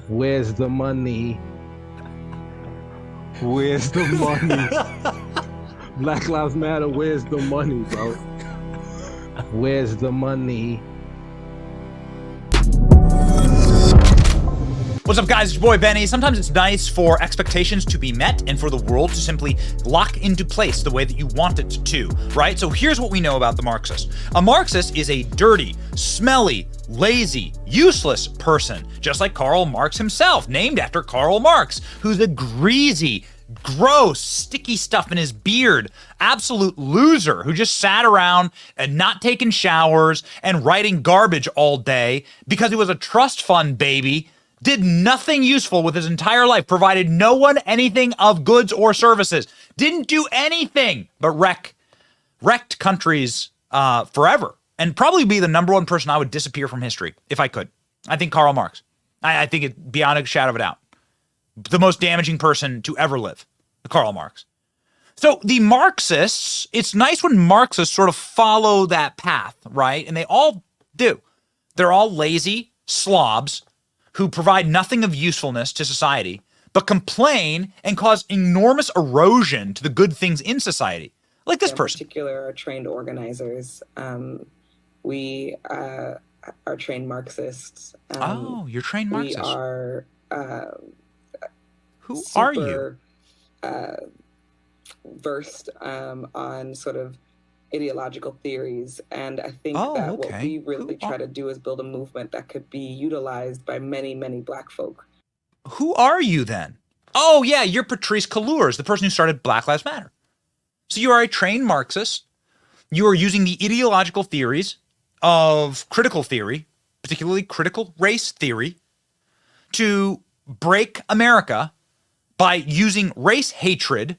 Where's the money? Where's the money? Black Lives Matter, where's the money, bro? Where's the money? What's up, guys? It's your boy Benny. Sometimes it's nice for expectations to be met and for the world to simply lock into place the way that you want it to, right? So here's what we know about the Marxist. A Marxist is a dirty, smelly, lazy, useless person, just like Karl Marx himself, named after Karl Marx, who's a greasy, gross, sticky stuff in his beard, absolute loser who just sat around and not taking showers and writing garbage all day because he was a trust fund baby, did nothing useful with his entire life, provided no one anything of goods or services, didn't do anything but wrecked countries forever, and probably be the number one person I would disappear from history if I could. I think Karl Marx. I think it beyond a shadow of a doubt. The most damaging person to ever live, Karl Marx. So the Marxists, it's nice when Marxists sort of follow that path, right? And they all do. They're all lazy slobs who provide nothing of usefulness to society, but complain and cause enormous erosion to the good things in society. Like this person. In particular, are trained organizers. We are trained Marxists. You're trained Marxists. We are Who are you? Versed on sort of ideological theories, and I think that what we really try to do is build a movement that could be utilized by many, many Black folk. Who are you then? Oh yeah, you're Patrice Cure, the person who started Black Lives Matter. So you are a trained Marxist. You are using the ideological theories of critical theory, particularly critical race theory, to break America by using race hatred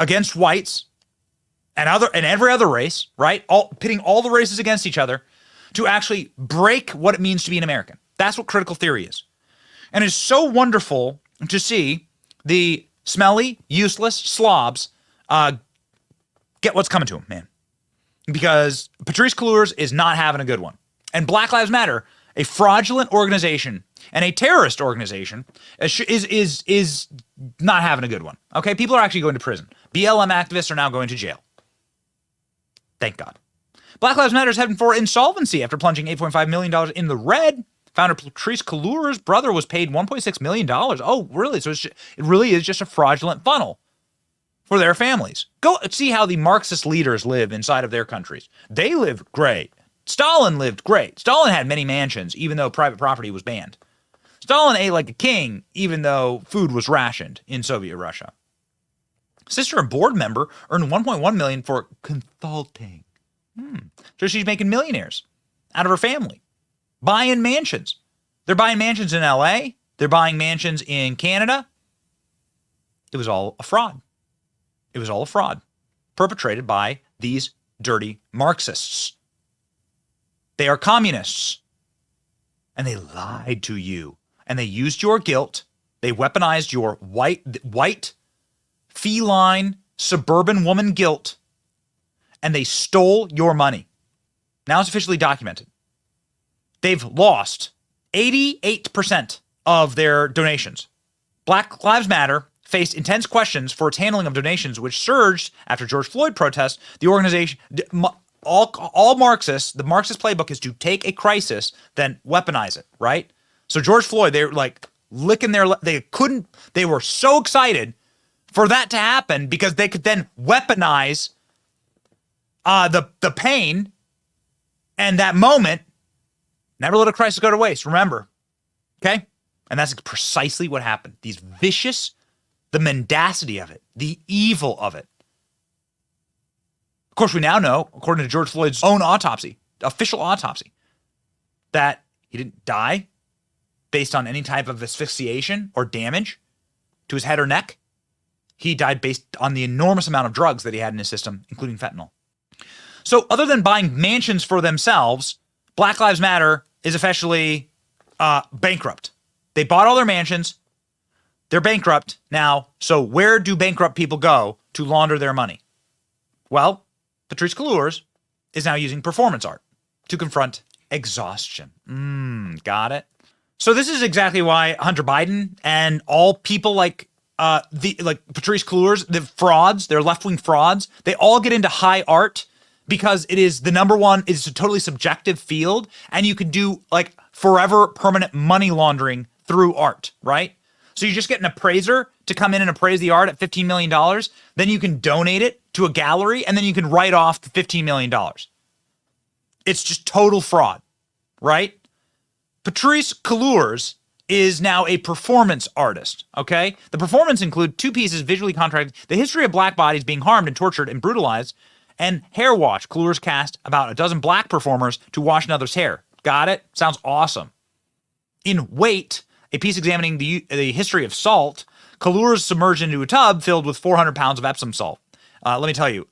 against whites and every other race, right? Pitting all the races against each other to actually break what it means to be an American. That's what critical theory is. And it's so wonderful to see the smelly, useless slobs get what's coming to them, man. Because Patrice Cure is not having a good one. And Black Lives Matter, a fraudulent organization and a terrorist organization, is not having a good one. Okay, people are actually going to prison. BLM activists are now going to jail. Thank God. Black Lives Matter is heading for insolvency after plunging $8.5 million in the red. Founder Patrice Cure's brother was paid $1.6 million. Oh, really? So it really is just a fraudulent funnel for their families. Go see how the Marxist leaders live inside of their countries. They live great. Stalin lived great. Stalin had many mansions, even though private property was banned. Stalin ate like a king, even though food was rationed in Soviet Russia. Sister, a board member, earned $1.1 million for consulting. So she's making millionaires out of her family, buying mansions. They're buying mansions in LA. They're buying mansions in Canada. It was all a fraud. It was all a fraud perpetrated by these dirty Marxists. They are communists, and they lied to you, and they used your guilt. They weaponized your white, feline, suburban woman guilt, and they stole your money. Now it's officially documented. They've lost 88% of their donations. Black Lives Matter faced intense questions for its handling of donations, which surged after George Floyd protests. The organization, all Marxists, the Marxist playbook is to take a crisis, then weaponize it, right? So George Floyd, they were like licking they were so excited for that to happen because they could then weaponize the pain and that moment. Never let a crisis go to waste, remember, okay? And that's precisely what happened. These vicious, the mendacity of it, the evil of it. Of course, we now know, according to George Floyd's own autopsy, official autopsy, that he didn't die based on any type of asphyxiation or damage to his head or neck. He died based on the enormous amount of drugs that he had in his system, including fentanyl. So other than buying mansions for themselves, Black Lives Matter is officially bankrupt. They bought all their mansions. They're bankrupt now. So where do bankrupt people go to launder their money? Well, Patrice Cure is now using performance art to confront exhaustion. Got it? So this is exactly why Hunter Biden and all people like Patrice Cure, the frauds, they're left-wing frauds, they all get into high art because it is the number one, it's a totally subjective field, and you can do like forever permanent money laundering through art, right? So you just get an appraiser to come in and appraise the art at $15 million, then you can donate it to a gallery, and then you can write off the $15 million. It's just total fraud, right? Patrice Cure is now a performance artist, okay? The performance include 2 pieces visually contrasting the history of black bodies being harmed and tortured and brutalized, and hair wash. Cure's cast about a dozen black performers to wash another's hair. Got it? Sounds awesome. In Weight, a piece examining the history of salt, Cure's submerged into a tub filled with 400 pounds of Epsom salt. Let me tell you,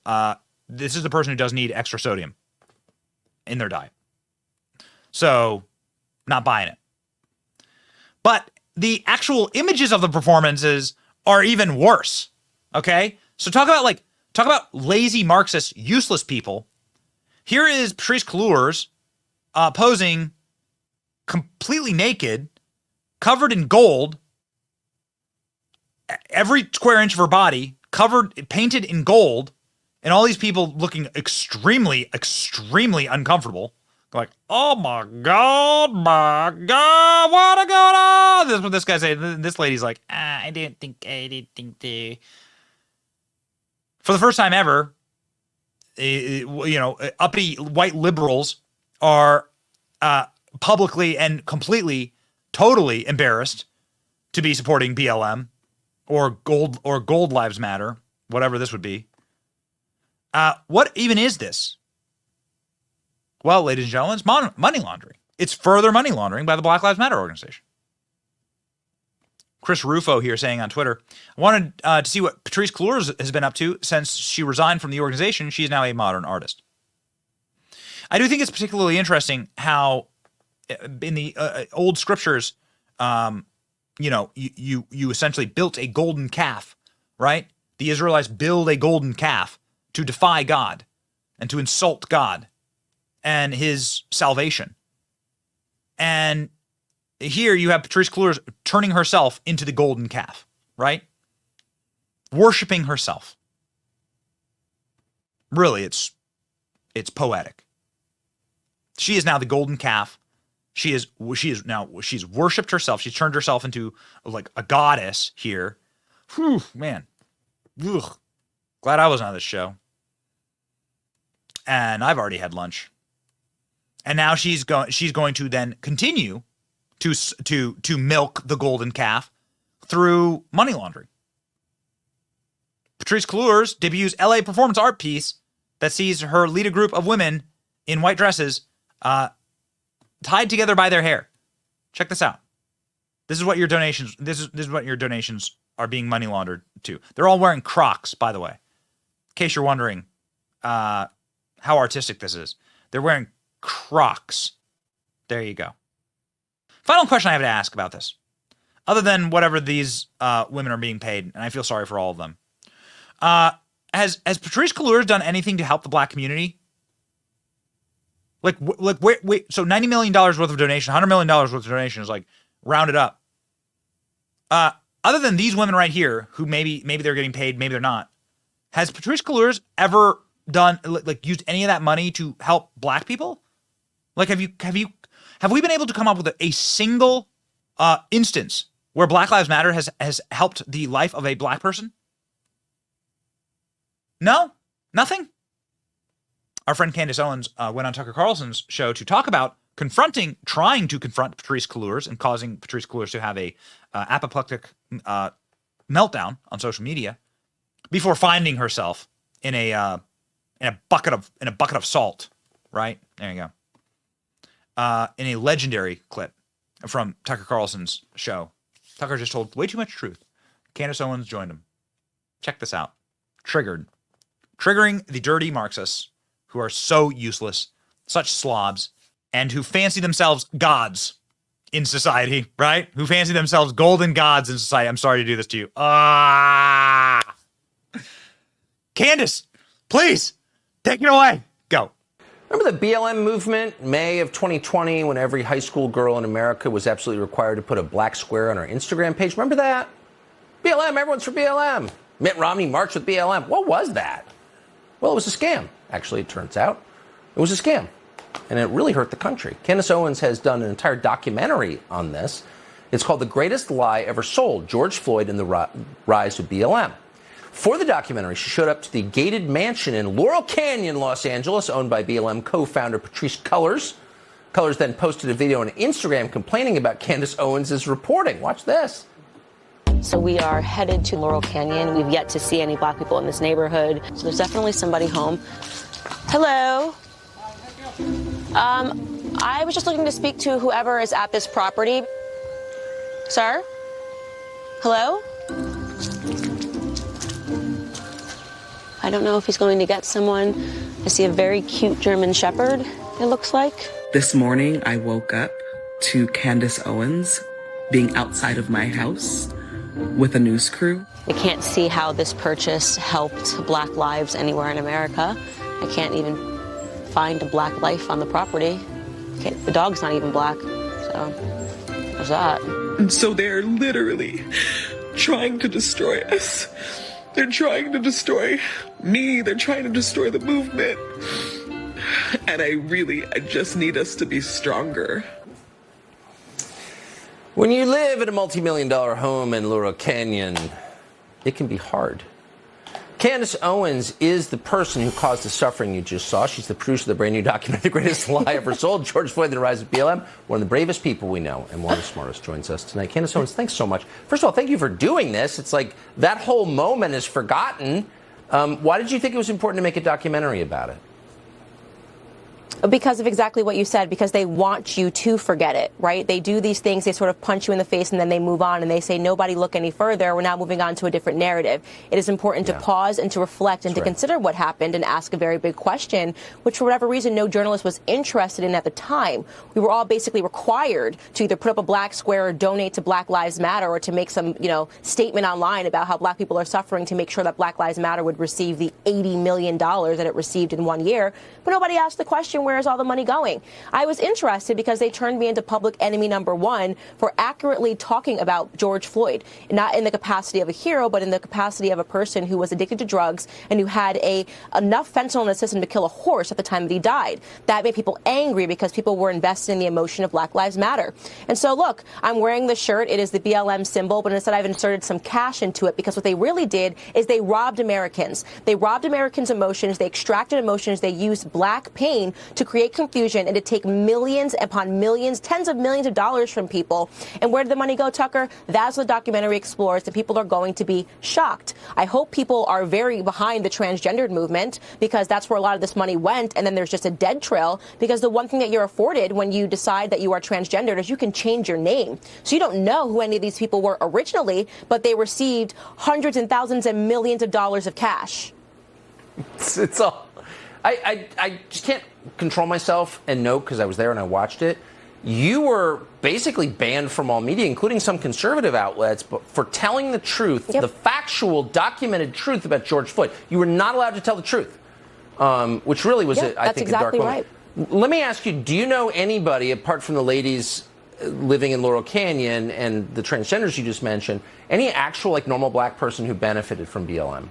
this is the person who does need extra sodium in their diet. So, not buying it. But the actual images of the performances are even worse. Okay? So talk about lazy Marxist, useless people. Here is Patrice Cure posing completely naked, covered in gold, every square inch of her body painted in gold, and all these people looking extremely, extremely uncomfortable. Like, oh my God, what going on? This is what this guy say. This lady's like, I didn't think they. For the first time ever, uppity white liberals are publicly and completely, totally embarrassed to be supporting BLM or Gold Lives Matter, whatever this would be. What even is this? Well, ladies and gentlemen, it's money laundering. It's further money laundering by the Black Lives Matter organization. Chris Rufo here saying on Twitter, I wanted to see what Patrice Cure has been up to since she resigned from the organization. She is now a modern artist. I do think it's particularly interesting how in the old scriptures, you essentially built a golden calf, right? The Israelites build a golden calf to defy God and to insult God and his salvation. And here you have Patrice Cure turning herself into the golden calf, right? Worshipping herself. Really, it's poetic. She is now the golden calf. She's worshipped herself. She's turned herself into like a goddess here. Whew, man. Ugh. Glad I wasn't on this show. And I've already had lunch. And now she's going to then continue to milk the golden calf through money laundering. Patrice Cure debuts LA performance art piece that sees her lead a group of women in white dresses tied together by their hair. Check this out. This is what your donations are being money laundered to. They're all wearing Crocs, by the way. In case you're wondering how artistic this is. They're wearing Crocs. There you go. Final question I have to ask about this. Other than whatever these women are being paid, and I feel sorry for all of them. Has Patrice Cure done anything to help the black community? Wait, so $90 million worth of donation, $100 million worth of donation is like rounded up. Other than these women right here, who maybe they're getting paid, maybe they're not. Has Patrice Cure ever used any of that money to help black people? Like, have we been able to come up with a single instance where Black Lives Matter has helped the life of a black person? No? Nothing? Our friend Candace Owens went on Tucker Carlson's show to talk about trying to confront Patrice Cure and causing Patrice Cure to have a apoplectic meltdown on social media before finding herself in a bucket of salt. Right? There you go. In a legendary clip from Tucker Carlson's show. Tucker just told way too much truth. Candace Owens joined him. Check this out. Triggering the dirty Marxists who are so useless, such slobs, and who fancy themselves gods in society, right? Who fancy themselves golden gods in society. I'm sorry to do this to you. Candace, please, take it away. Go. Remember the BLM movement, May of 2020, when every high school girl in America was absolutely required to put a black square on her Instagram page? Remember that? BLM, everyone's for BLM. Mitt Romney marched with BLM. What was that? Well, it was a scam. Actually, it turns out it was a scam. And it really hurt the country. Candace Owens has done an entire documentary on this. It's called The Greatest Lie Ever Sold, George Floyd and the Rise of BLM. For the documentary, she showed up to the gated mansion in Laurel Canyon, Los Angeles, owned by BLM co-founder Patrice Cure. Cure then posted a video on Instagram complaining about Candace Owens' reporting. Watch this. So we are headed to Laurel Canyon. We've yet to see any black people in this neighborhood. So there's definitely somebody home. Hello. I was just looking to speak to whoever is at this property. Sir? Hello? I don't know if he's going to get someone. I see a very cute German Shepherd, it looks like. This morning, I woke up to Candace Owens being outside of my house with a news crew. I can't see how this purchase helped black lives anywhere in America. I can't even find a black life on the property. The dog's not even black, so there's that. And so they're literally trying to destroy us. They're trying to destroy me. They're trying to destroy the movement. And I just need us to be stronger. When you live in a multi-million-dollar home in Laurel Canyon, it can be hard. Candace Owens is the person who caused the suffering you just saw. She's the producer of the brand new documentary, The Greatest Lie Ever Sold, George Floyd and the Rise of BLM. One of the bravest people we know and one of the smartest joins us tonight. Candace Owens, thanks so much. First of all, thank you for doing this. It's like that whole moment is forgotten. Why did you think it was important to make a documentary about it? Because of exactly what you said, because they want you to forget it, right? They do these things, they sort of punch you in the face and then they move on and they say, nobody look any further. We're now moving on to a different narrative. It is important to pause and to reflect and to consider what happened and ask a very big question, which for whatever reason, no journalist was interested in at the time. We were all basically required to either put up a black square or donate to Black Lives Matter or to make some, statement online about how black people are suffering to make sure that Black Lives Matter would receive the $80 million that it received in 1 year. But nobody asked the question, where is all the money going? I was interested because they turned me into public enemy number one for accurately talking about George Floyd, not in the capacity of a hero, but in the capacity of a person who was addicted to drugs and who had enough fentanyl in his system to kill a horse at the time that he died. That made people angry because people were invested in the emotion of Black Lives Matter. And so, look, I'm wearing the shirt. It is the BLM symbol, but instead I've inserted some cash into it because what they really did is they robbed Americans. They robbed Americans' emotions. They extracted emotions. They used black pain to create confusion and to take millions upon millions, tens of millions of dollars from people. And where did the money go, Tucker? That's what the documentary explores, and people are going to be shocked. I hope people are very behind the transgendered movement because that's where a lot of this money went, and then there's just a dead trail because the one thing that you're afforded when you decide that you are transgendered is you can change your name. So you don't know who any of these people were originally, but they received hundreds and thousands and millions of dollars of cash. It's all... I just can't control myself and note, because I was there and I watched it, you were basically banned from all media, including some conservative outlets, but for telling the truth, the factual, documented truth about George Floyd. You were not allowed to tell the truth, which really was, I think, exactly a dark moment. Right. Let me ask you, do you know anybody, apart from the ladies living in Laurel Canyon and the transgenders you just mentioned, any actual, normal black person who benefited from BLM?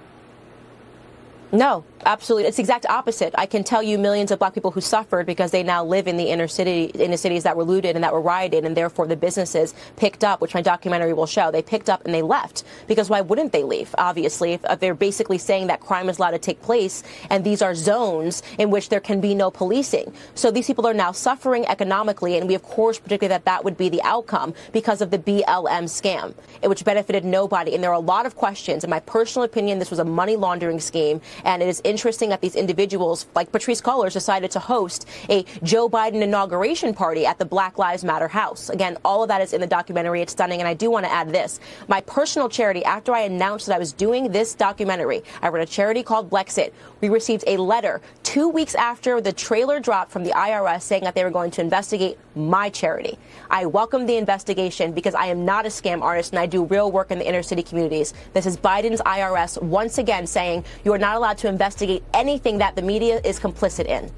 No, absolutely. It's the exact opposite. I can tell you millions of black people who suffered because they now live in the cities that were looted and that were rioted, and therefore the businesses picked up, which my documentary will show. They picked up and they left because why wouldn't they leave? Obviously, if they're basically saying that crime is allowed to take place and these are zones in which there can be no policing. So these people are now suffering economically, and we of course predicted that that would be the outcome because of the BLM scam, which benefited nobody. And there are a lot of questions. In my personal opinion, this was a money laundering scheme. And it is interesting that these individuals, like Patrice Cure, decided to host a Joe Biden inauguration party at the Black Lives Matter house. Again, all of that is in the documentary. It's stunning. And I do want to add this. My personal charity, after I announced that I was doing this documentary, I run a charity called Blexit. We received a letter 2 weeks after the trailer dropped from the IRS saying that they were going to investigate my charity. I welcome the investigation because I am not a scam artist and I do real work in the inner city communities. This is Biden's IRS once again saying you are not allowed to investigate anything that the media is complicit in.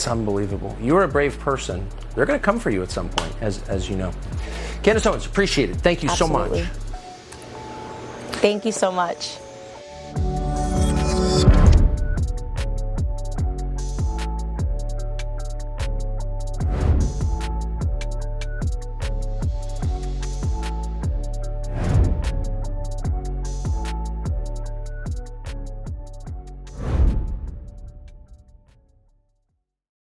It's unbelievable. You're a brave person. They're going to come for you at some point, as you know. Candace Owens, appreciate it. Thank you so much. Thank you so much.